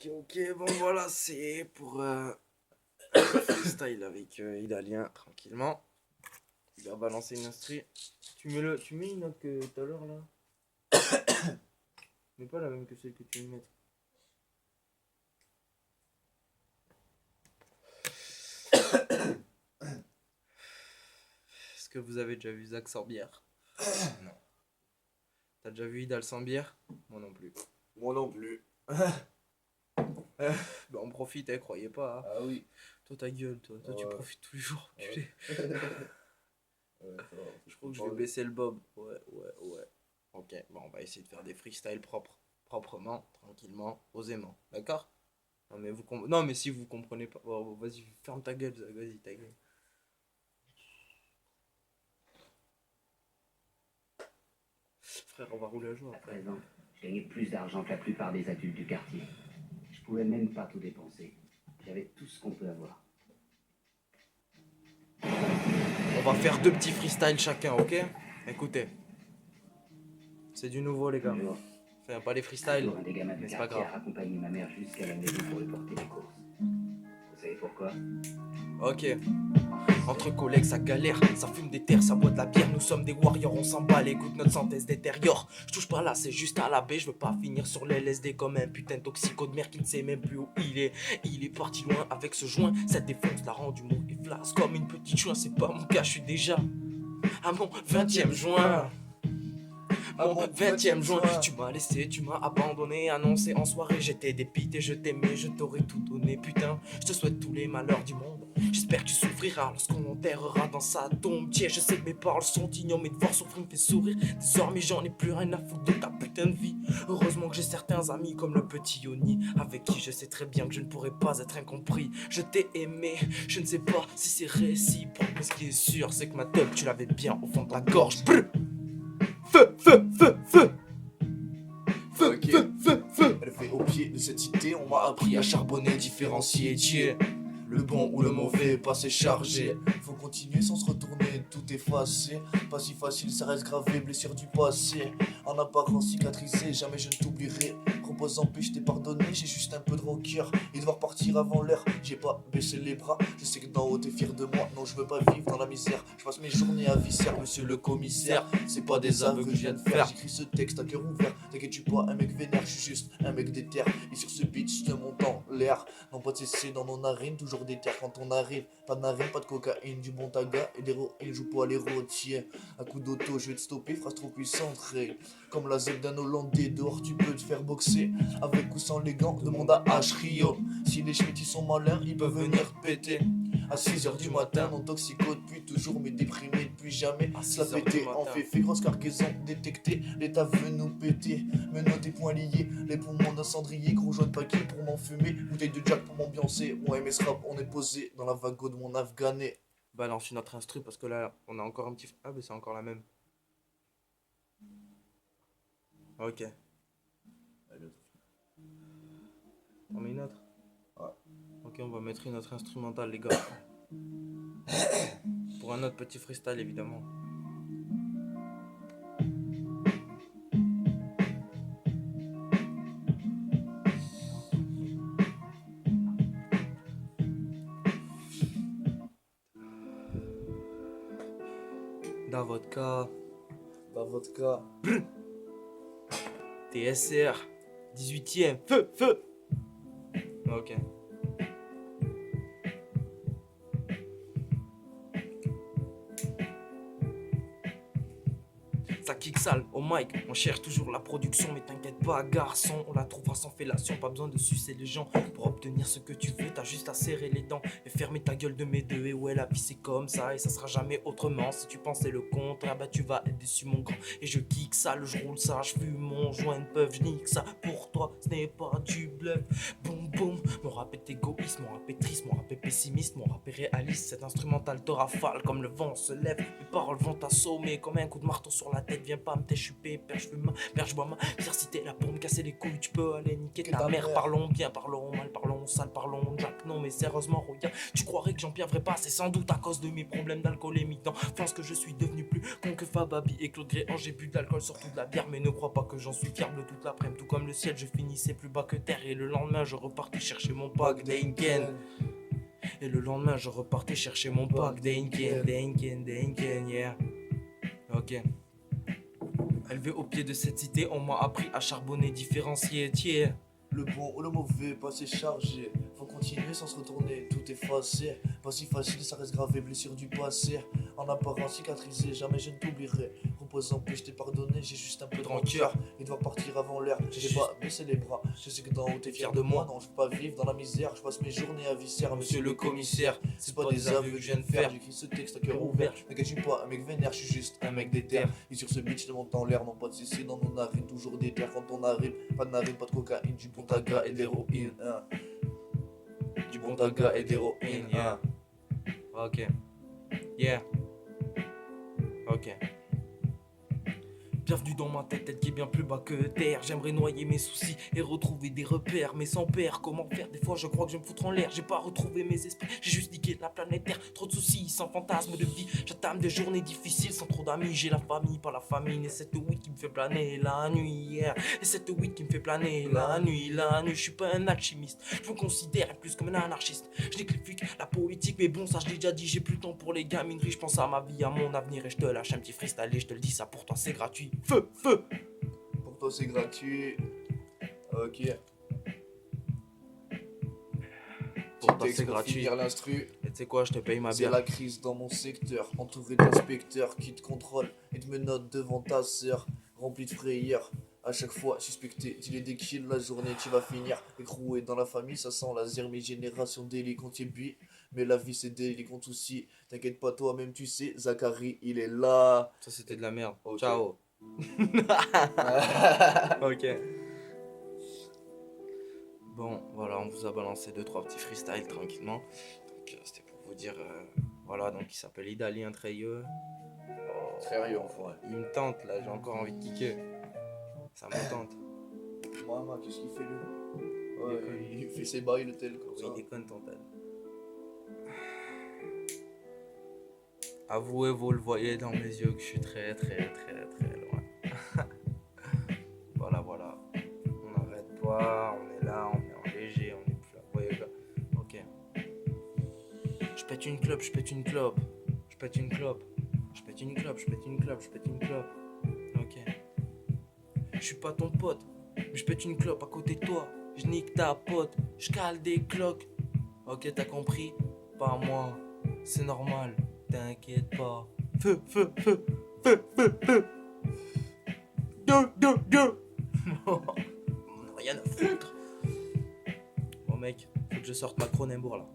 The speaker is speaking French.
Ok, bon voilà, c'est pour freestyle avec Idalien, tranquillement. Il va balancer une instru. Tu mets une note que tout à l'heure là. Mais pas la même que celle que tu viens de mettre. Est-ce que vous avez déjà vu Zach sans bière? Non. T'as déjà vu Idal sans bière? Moi non plus. Moi non plus. Bah on profite, croyez pas. Hein. Ah oui. Toi ta gueule, toi Ouais. tu profites tous les jours. Ouais. Je crois que je vais baisser le bob. Ouais. Ok, bon on va essayer de faire des freestyles proprement, tranquillement, posément. D'accord? Non mais si vous comprenez pas, oh, vas-y, ferme ta gueule, Zach, vas-y, ta gueule. Frère, on va rouler à joie À après. présent, je gagnais plus d'argent que la plupart des adultes du quartier. Je pouvais même pas tout dépenser. J'avais tout ce qu'on peut avoir. On va faire 2 petits freestyles chacun, ok? Écoutez. C'est du nouveau, les gars. Un jour, Enfin, pas les freestyles, un des gamins du mais c'est pas quartier a grave. raccompagné ma mère jusqu'à la maison pour lui porter les courses. Vous savez pourquoi? Ok. Entre collègues, ça galère, ça fume des terres, ça boit de la bière. Nous sommes des warriors, on s'emballe, écoute notre santé se détériore. Je touche pas là, c'est juste à la baie. Je veux pas finir sur les LSD comme un putain de toxico de mer qui ne sait même plus où il est. Il est parti loin avec ce joint. Cette défonce l'a rendu mou et flasque comme une petite joint. C'est pas mon cas, je suis déjà à mon 20e joint. Mon 20e juin, tu m'as laissé, tu m'as abandonné, annoncé en soirée, j'étais dépité, je t'aimais, je t'aurais tout donné, putain, je te souhaite tous les malheurs du monde. J'espère que tu souffriras lorsqu'on l'enterrera dans sa tombe. Tiens, je sais que mes paroles sont ignobles, mais de voir souffrir me fait sourire. Désormais, j'en ai plus rien à foutre de ta putain de vie. Heureusement que j'ai certains amis comme le petit Yoni, avec qui je sais très bien que je ne pourrais pas être incompris. Je t'ai aimé, je ne sais pas si c'est réciproque, mais ce qui est sûr, c'est que ma teub, tu l'avais bien au fond de la gorge. Brr. Feu. Elle fait au pied de cette cité, on m'a appris à charbonner, différencier, tier. Le bon ou le mauvais, passé chargé. Faut continuer sans se retourner, tout effacer. Pas si facile, ça reste gravé, blessure du passé. En apparence cicatrisée, jamais je ne t'oublierai. Repose en paix, je t'ai pardonné, j'ai juste un peu de rocker. Et devoir partir avant l'heure, j'ai pas baissé les bras. Je sais que d'en haut t'es fier de moi, non je veux pas vivre dans la misère. Je passe mes journées à viscère, monsieur le commissaire. C'est pas des aveux que je viens de faire, j'écris ce texte à cœur ouvert. T'inquiète pas, un mec vénère, je suis juste un mec déter. Et sur ce beat, je te monte en l'air. Non pas de cesser dans nos narines, toujours des terres quand on arrive. Pas de narine, pas de cocaïne, du bon taga et d'héroïne, joue pas les rôtiers. Un coup d'auto, je vais te stopper, phrase trop puissante, Ray. Comme la zèbre d'un Hollandais, dehors tu peux te faire boxer. Avec ou sans les gants, demande à H. Rio. Si les schmittis sont malins, ils peuvent venir te péter. À 6h du matin, non toxico depuis toujours, mais déprimé depuis jamais. Se la péter en fait grosse cargaison détectée. L'État veut nous péter, menottes poings liés, les poumons d'un cendrier, gros joint de paquet pour m'enfumer, bouteille de Jack pour m'ambiancer. Moi MS rap, on est posé dans la vago de mon Afghanais. Balance une autre instru parce que là, on a encore un petit. Ah, mais c'est encore la même. Ok. On met une autre? Ouais. Ok, on va mettre une autre instrumentale, les gars. Pour un autre petit freestyle, évidemment. Da vodka. TSR. 18ème. Feu. Ok. Ça kick sale au mic, on cherche toujours la production, mais t'inquiète pas garçon, on la trouvera sans fellation, pas besoin de sucer les gens pour obtenir ce que tu veux, t'as juste à serrer les dents et fermer ta gueule de mes deux. Et ouais, la vie c'est comme ça et ça sera jamais autrement. Si tu pensais le contraire, bah tu vas être déçu mon grand. Et je kick sale, je roule ça, je fume mon joint de puff, je nique ça pour toi, ce n'est pas du bluff. Boum boum, mon rap est égoïste, mon rap est triste, mon rap est pessimiste, mon rap est mais réaliste. Cet instrumental te rafale comme le vent se lève. Mes paroles vont t'assommer comme un coup de marteau sur la tête. Viens pas me t'échuper, père, je bois ma bière. Si t'es là pour me casser les couilles, tu peux aller niquer ta mère. Parlons bien, parlons mal, parlons sale, parlons Jack. Non, mais sérieusement, regarde, tu croirais que Jean-Pierre vrai pas. C'est sans doute à cause de mes problèmes d'alcoolémie. D'enfance que je suis devenu plus con que Fababi et Claude Gréant. J'ai bu de l'alcool, surtout de la bière, mais ne crois pas que j'en suis fier de toute l'après-midi. Tout comme le ciel, je finissais plus bas que terre. Et le lendemain, je repartais chercher mon pack d'Heineken. Et le lendemain, je repartais chercher mon pack d'Heineken, yeah. Ok. Élevé au pied de cette cité, on m'a appris à charbonner, différencier, tiens. Le bon ou le mauvais, passé chargé. Faut continuer sans se retourner, tout effacé. Pas si facile, ça reste gravé, blessure du passé. En apparence cicatrisé, jamais je ne t'oublierai. Reposant que je t'ai pardonné, j'ai juste un peu de rancœur. Et devoir partir avant l'heure, j'ai pas baissé les bras. Je sais que d'en haut t'es fier de moi, non, je veux pas vivre dans la misère. Je passe mes journées à viscère, monsieur le commissaire. C'est pas des aveux que je viens de faire, j'écris ce texte à cœur ouvert. T'inquiète, je suis pas un mec vénère, je suis juste un mec déter. Et sur ce beat, je te monte en l'air, non pas de cesser dans nos narines, toujours des terres quand on arrive. Pas de narine, pas de cocaïne, du bon taga et d'héroïne. Du bon taga et d'héroïne. Yeah. Ok. Yeah. Ok. Bienvenue dans ma tête qui est bien plus bas que terre. J'aimerais noyer mes soucis et retrouver des repères. Mais sans père, comment faire? Des fois je crois que je vais me foutre en l'air. J'ai pas retrouvé mes esprits, j'ai juste niqué la planète Terre. Trop de soucis, sans fantasme de vie. J'attame des journées difficiles sans trop d'amis. J'ai la famille, pas la famine. Et cette weed qui me fait planer la nuit, yeah. Et cette weed qui me fait planer la nuit. Je suis pas un alchimiste, je me considère plus comme un anarchiste. Je nique les flics, la politique, mais bon, ça je l'ai déjà dit. J'ai plus le temps pour les gamineries. Je pense à ma vie, à mon avenir. Et je te lâche un petit freestyle. Et je te le dis, ça pour toi c'est gratuit. Feu. Pour toi c'est gratuit. Ok. Pour toi Texte c'est pour gratuit. finir l'instru. Et tu sais quoi, je te paye ma C'est bière. la crise dans mon secteur, entouré d'inspecteurs qui te contrôlent et te menottent devant ta sœur, rempli de frayeur. À chaque fois suspecté, dis-les dès qu'il la journée tu vas finir écroué dans la famille, ça sent la zermie génération délit contribue. Mais la vie c'est délit qu'on aussi. T'inquiète pas toi-même tu sais, Zachary il est là. Ça c'était de la merde. Ok. Ciao. Ok. Bon, voilà, on vous a balancé 2-3 petits freestyles tranquillement. Donc c'était pour vous dire, voilà, donc il s'appelle Idalien Treilleux. Oh, Sérieux enfoiré. il me tente là, j'ai encore envie de kicker. Ça me tente. Maman, qu'est-ce qu'il fait lui? Ouais, déconne. il fait ses bails le tel comme Oui, ça. il déconne ton tel. Avouez, vous le voyez dans mes yeux que je suis très loin. Voilà. On n'arrête pas, on est là, on est en léger, on est plus là. Vous voyez là. Ok. Je pète une clope. Ok. Je suis pas ton pote, mais je pète une clope à côté de toi. Je nique ta pote, je cale des cloques. Ok, t'as compris? Pas moi, c'est normal, t'inquiète pas. Feu. Rien à foutre. Bon mec, faut que je sorte ma Cronenbourg là.